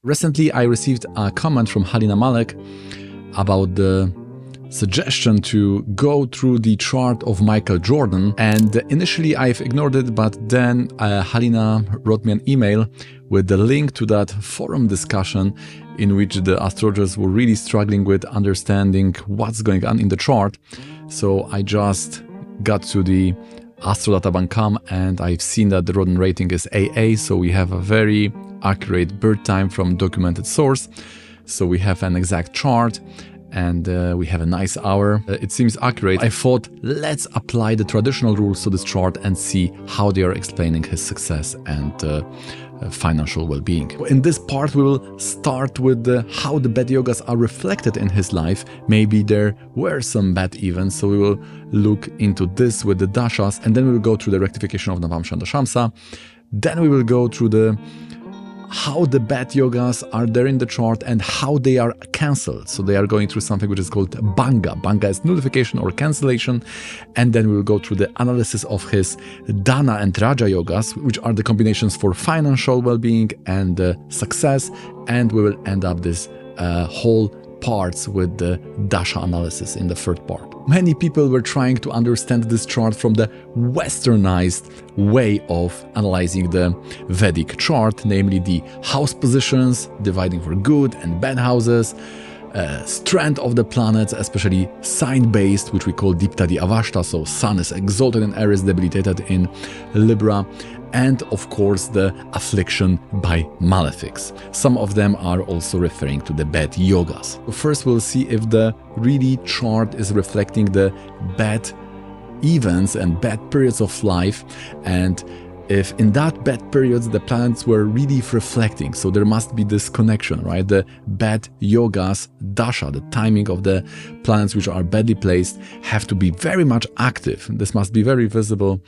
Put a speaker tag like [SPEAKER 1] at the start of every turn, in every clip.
[SPEAKER 1] Recently, I received a comment from Halina Malek about the suggestion to go through the chart of Michael Jordan, and initially I've ignored it, but then Halina wrote me an email with the link to that forum discussion in which the astrologers were really struggling with understanding what's going on in the chart. So I just got to the astrodata.com and I've seen that the Rodin rating is AA, so we have a very accurate birth time from documented source. So we have an exact chart and we have a nice hour. It seems accurate. I thought, let's apply the traditional rules to this chart and see how they are explaining his success and financial well-being. In this part, we will start with how the bad yogas are reflected in his life. Maybe there were some bad events, so we will look into this with the dashas, and then we will go through the rectification of Nawamsa and Dashamsa. Then we will go through how the bad yogas are there in the chart and how they are cancelled. So they are going through something which is called Banga. Banga is nullification or cancellation. And then we will go through the analysis of his Dana and Raja yogas, which are the combinations for financial well-being and success. And we will end up this whole parts with the Dasha analysis in the third part. Many people were trying to understand this chart from the westernized way of analyzing the Vedic chart, namely the house positions, dividing for good and bad houses, strength of the planets, especially sign-based, which we call Diptadi Avashta, so Sun is exalted in Aries, debilitated in Libra, and of course the affliction by malefics. Some of them are also referring to the bad yogas. First we'll see if the really chart is reflecting the bad events and bad periods of life, and if in that bad periods the planets were really reflecting. So there must be this connection, right? The bad yogas, dasha, the timing of the planets which are badly placed, have to be very much active. This must be very visible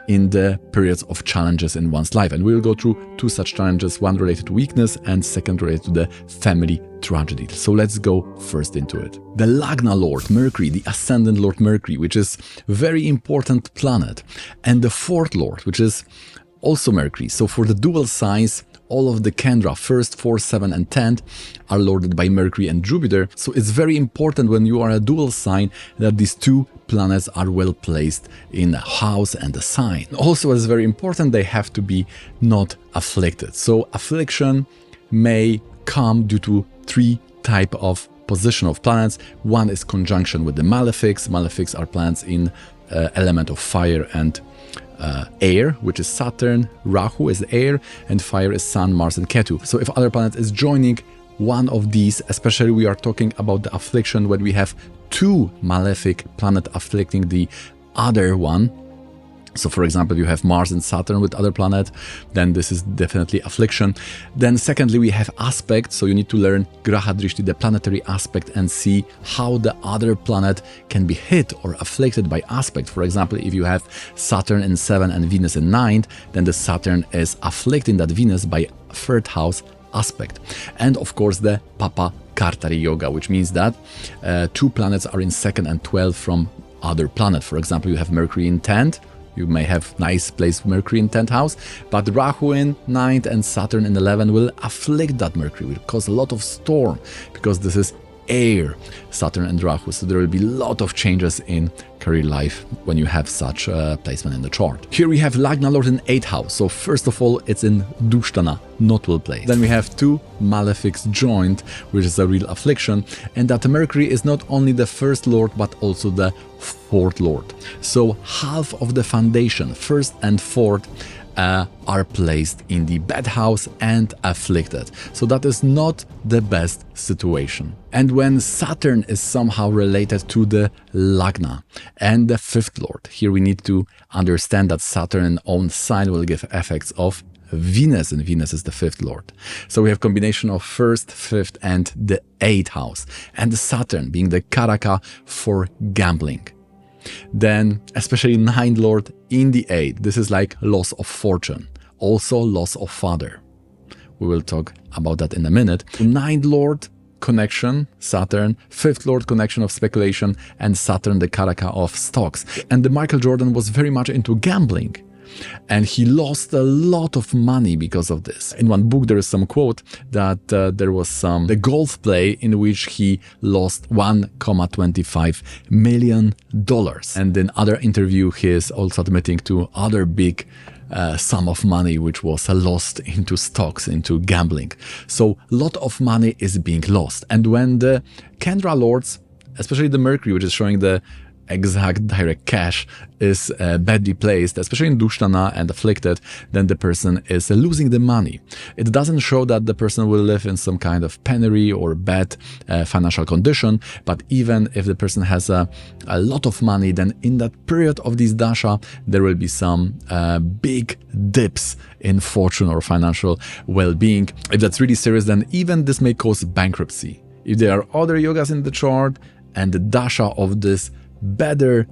[SPEAKER 1] in the periods of challenges in one's life. And we'll go through two such challenges, one related to weakness and second related to the family tragedy. So let's go first into it. The Lagna Lord Mercury, the ascendant Lord Mercury, which is a very important planet, and the fourth Lord, which is also Mercury. So for the dual signs, all of the Kendra, 1st, 4th, 7th and 10th are lorded by Mercury and Jupiter. So it's very important when you are a dual sign that these two planets are well placed in a house and a sign. Also, it's very important they have to be not afflicted. So affliction may come due to three types of position of planets. One is conjunction with the malefics. Malefics are planets in element of fire and air, which is Saturn. Rahu is air, and fire is Sun, Mars and Ketu. So if other planet is joining one of these, especially we are talking about the affliction when we have two malefic planet afflicting the other one. So for example, you have Mars and Saturn with other planet, then this is definitely affliction. Then secondly, we have aspect, so you need to learn Graha Drishti, the planetary aspect, and see how the other planet can be hit or afflicted by aspect. For example, if you have Saturn in 7 and Venus in 9, then the Saturn is afflicting that Venus by third house aspect. And of course the Papa Kartari Yoga, which means that two planets are in 2nd and 12th from other planet. For example, you have Mercury in 10th. You may have nice place Mercury in 10th house, but Rahu in 9th and Saturn in 11 will afflict that Mercury, will cause a lot of storm, because this is air, Saturn and Rahu. So there will be a lot of changes in career life when you have such placement in the chart. Here we have Lagna Lord in 8th house. So first of all, it's in dusthana, not well placed. Then we have two malefics joined, which is a real affliction, and that Mercury is not only the first lord, but also the fourth lord. So half of the foundation, 1st and 4th, are placed in the bad house and afflicted. So that is not the best situation. And when Saturn is somehow related to the Lagna and the 5th lord, here we need to understand that Saturn in own sign will give effects of Venus, and Venus is the 5th lord. So we have combination of 1st, 5th and the 8th house, and the Saturn being the Karaka for gambling. Then especially 9th lord in the 8th, this is like loss of fortune, also loss of father. We will talk about that in a minute. 9th lord connection, Saturn, 5th lord connection of speculation, and Saturn the Karaka of stocks. And the Michael Jordan was very much into gambling. And he lost a lot of money because of this. In one book, there is some quote that there was the golf play in which he lost $1.25 million. And in other interview, he is also admitting to other big sum of money which was lost into stocks, into gambling. So a lot of money is being lost. And when the Kendra lords, especially the Mercury, which is showing the exact direct cash, is badly placed, especially in dusthana and afflicted, then the person is losing the money. It doesn't show that the person will live in some kind of penury or bad financial condition, but even if the person has a lot of money, then in that period of this dasha, there will be some big dips in fortune or financial well-being. If that's really serious, then even this may cause bankruptcy. If there are other yogas in the chart and the dasha of this better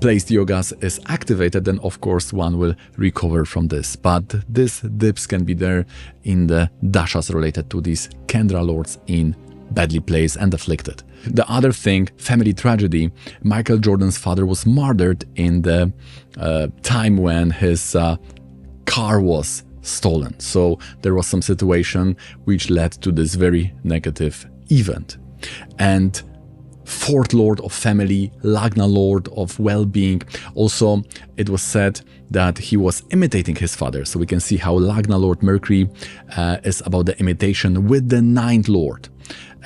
[SPEAKER 1] placed yogas is activated, then of course one will recover from this. But these dips can be there in the dashas related to these Kendra lords in badly placed and afflicted. The other thing, family tragedy. Michael Jordan's father was murdered in the time when his car was stolen. So there was some situation which led to this very negative event. And fourth lord of family, Lagna lord of well-being. Also, it was said that he was imitating his father. So we can see how Lagna lord Mercury is about the imitation with the ninth lord.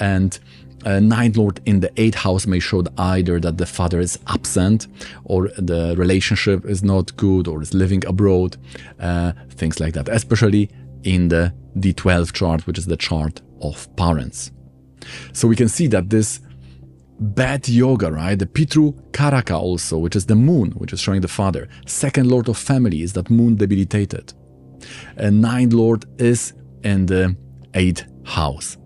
[SPEAKER 1] And ninth lord in the 8th house may show either that the father is absent or the relationship is not good or is living abroad, things like that, especially in the D12 chart, which is the chart of parents. So we can see that this bad yoga, right? The Pitru Karaka also, which is the moon, which is showing the father. Second lord of family is that moon debilitated. And ninth lord is in the 8th house,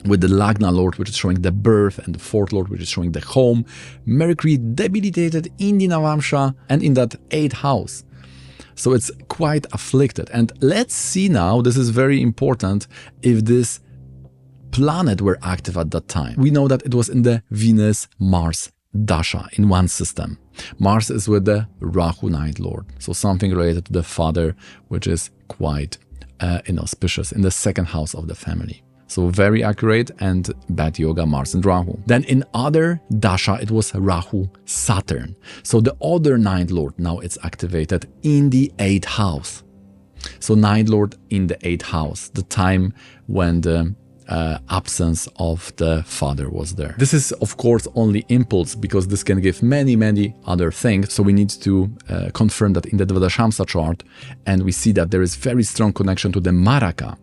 [SPEAKER 1] with the Lagna lord, which is showing the birth, and the fourth lord, which is showing the home. Mercury debilitated in the Nawamsa and in that 8th house. So it's quite afflicted. And let's see now, this is very important, if this planet were active at that time. We know that it was in the Venus-Mars dasha in one system. Mars is with the Rahu ninth lord, so something related to the father, which is quite inauspicious in the 2nd house of the family. So very accurate and bad yoga, Mars and Rahu. Then in other dasha, it was Rahu Saturn. So the other ninth lord, now it's activated in the 8th house. So ninth lord in the 8th house, the time when the absence of the father was there. This is of course only impulse, because this can give many other things. So we need to confirm that in the Devadashamsa chart, and we see that there is very strong connection to the Maraka.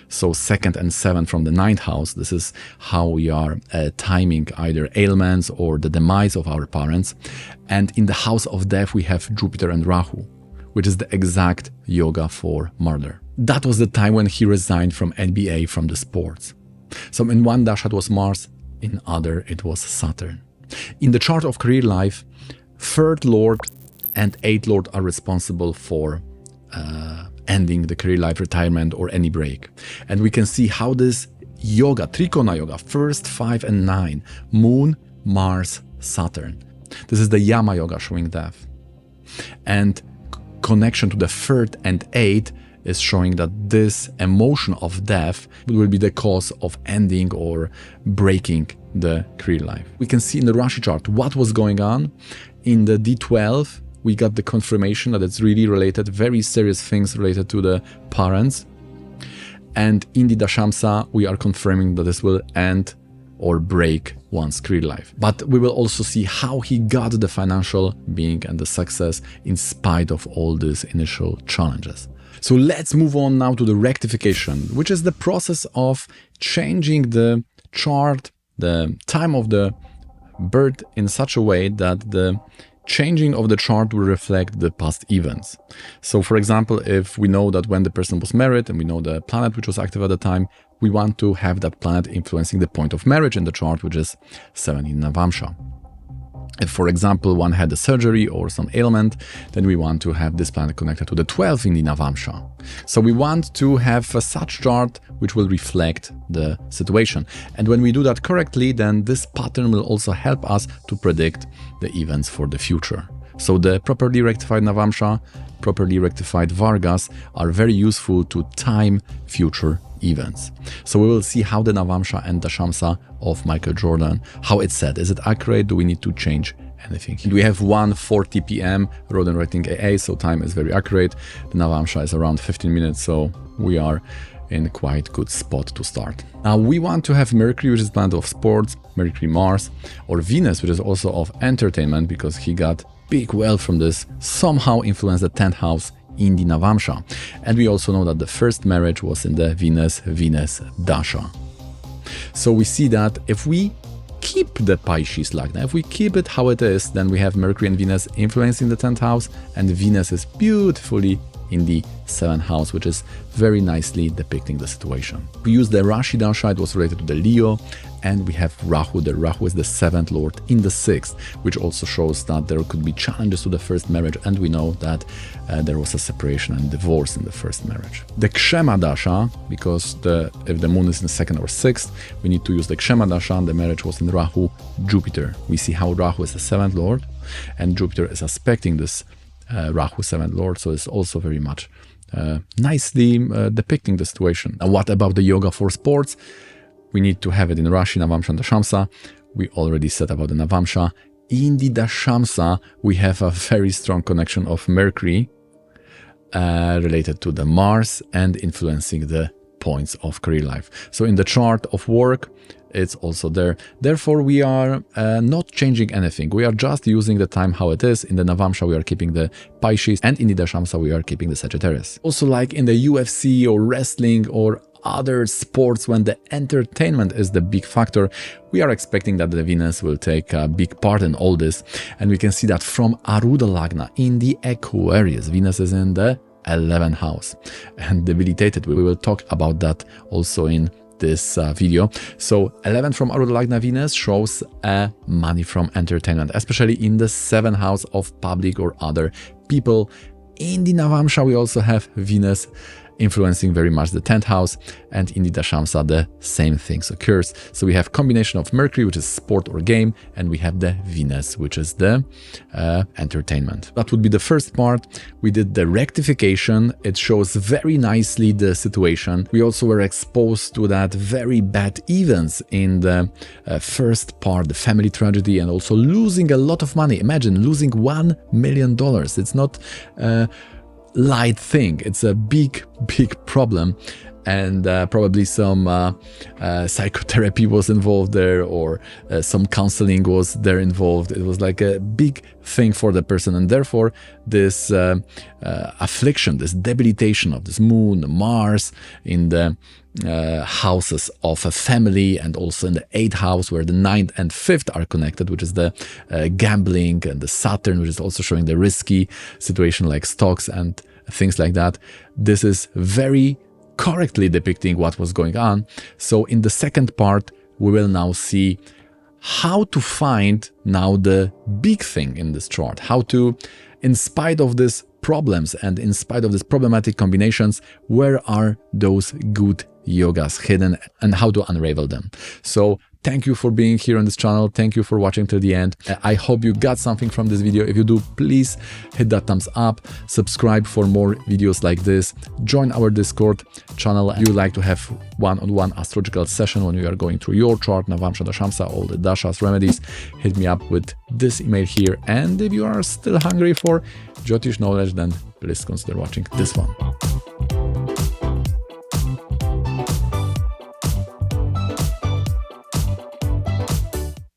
[SPEAKER 1] So 2nd and 7th from the 9th house. This is how we are timing either ailments or the demise of our parents. And in the house of death, we have Jupiter and Rahu, which is the exact yoga for murder. That was the time when he resigned from NBA, from the sports. So in one dasha it was Mars, in other it was Saturn. In the chart of career life, 3rd lord and 8th lord are responsible for ending the career life, retirement, or any break. And we can see how this yoga, Trikona yoga, 1st, 5 and 9, Moon, Mars, Saturn. This is the Yama yoga showing death. And connection to the 3rd and 8th is showing that this emotion of death will be the cause of ending or breaking the career life. We can see in the Rashi chart what was going on. In the D12, we got the confirmation that it's really related, very serious things related to the parents. And in the Dashamsa, we are confirming that this will end or break one's career life. But we will also see how he got the financial being and the success in spite of all these initial challenges. So let's move on now to the rectification, which is the process of changing the chart, the time of the birth in such a way that the changing of the chart will reflect the past events. So for example, if we know that when the person was married and we know the planet which was active at the time, we want to have that planet influencing the point of marriage in the chart, which is 7 in Nawamsa. If, for example, one had a surgery or some ailment, then we want to have this planet connected to the 12 in the Nawamsa. So we want to have a such chart which will reflect the situation. And when we do that correctly, then this pattern will also help us to predict the events for the future. So the properly rectified Nawamsa, properly rectified Vargas are very useful to time future events. So we will see how the Nawamsa and Dashamsa of Michael Jordan, how it's set. Is it accurate? Do we need to change anything? We have 1:40 p.m. Rodent writing AA, so time is very accurate. The Nawamsa is around 15 minutes, so we are in quite good spot to start. Now we want to have Mercury, which is planet of sports, Mercury, Mars, or Venus, which is also of entertainment, because he got big wealth from this, somehow influenced the 10th house in the Nawamsa. And we also know that the first marriage was in the Venus Dasha. So we see that if we keep the Pisces Lagna, if we keep it how it is, then we have Mercury and Venus influencing the 10th house, and Venus is beautifully in the 7th house, which is very nicely depicting the situation. We use the Rashi Dasha, it was related to the Leo, and we have Rahu. The Rahu is the 7th lord in the 6th, which also shows that there could be challenges to the first marriage, and we know that there was a separation and divorce in the first marriage. The Kshema Dasha, because if the moon is in the 2nd or 6th, we need to use the Kshema Dasha, and the marriage was in Rahu, Jupiter. We see how Rahu is the 7th lord, and Jupiter is aspecting this Rahu 7th lord, so it's also very much nicely depicting the situation. Now, what about the yoga for sports? We need to have it in Rashi, Nawamsa, and Dashamsa. We already said about the Nawamsa. In the Dashamsa, we have a very strong connection of Mercury related to the Mars and influencing the points of career life. So in the chart of work, it's also there. Therefore, we are not changing anything. We are just using the time how it is. In the Nawamsa, we are keeping the Pisces, and in the Dashamsa, we are keeping the Sagittarius. Also, like in the UFC or wrestling or other sports, when the entertainment is the big factor, we are expecting that the Venus will take a big part in all this. And we can see that from Aruda Lagna in the Aquarius, Venus is in the 11th house and debilitated. We will talk about that also in this video. So 11 from Aruda Lagna Venus shows money from entertainment, especially in the 7th house of public or other people. In the Nawamsa, we also have Venus influencing very much the 10th house, and in the Dashamsa the same things occurs. So we have combination of Mercury, which is sport or game, and we have the Venus, which is the entertainment. That would be the first part. We did the rectification. It shows very nicely the situation. We also were exposed to that very bad events in the first part, the family tragedy, and also losing a lot of money. Imagine losing $1 million. It's not light thing. It's a big problem, and probably some psychotherapy was involved there, or some counseling was there involved. It was like a big thing for the person, and therefore this affliction, this debilitation of this moon, Mars in the houses of a family, and also in the 8th house where the 9th and 5th are connected, which is the gambling, and the Saturn, which is also showing the risky situation like stocks and things like that. This is very correctly depicting what was going on. So in the second part, we will now see how to find now the big thing in this chart, how to, in spite of these problems and in spite of these problematic combinations, where are those good yogas hidden and how to unravel them. So thank you for being here on this channel. Thank you for watching till the end. I hope you got something from this video. If you do, please hit that thumbs up, subscribe for more videos like this, join our Discord channel. If you like to have one-on-one astrological session when we are going through your chart, Nawamsa, Dashamsa, all the dashas, remedies, hit me up with this email here. And if you are still hungry for Jyotish knowledge, then please consider watching this one.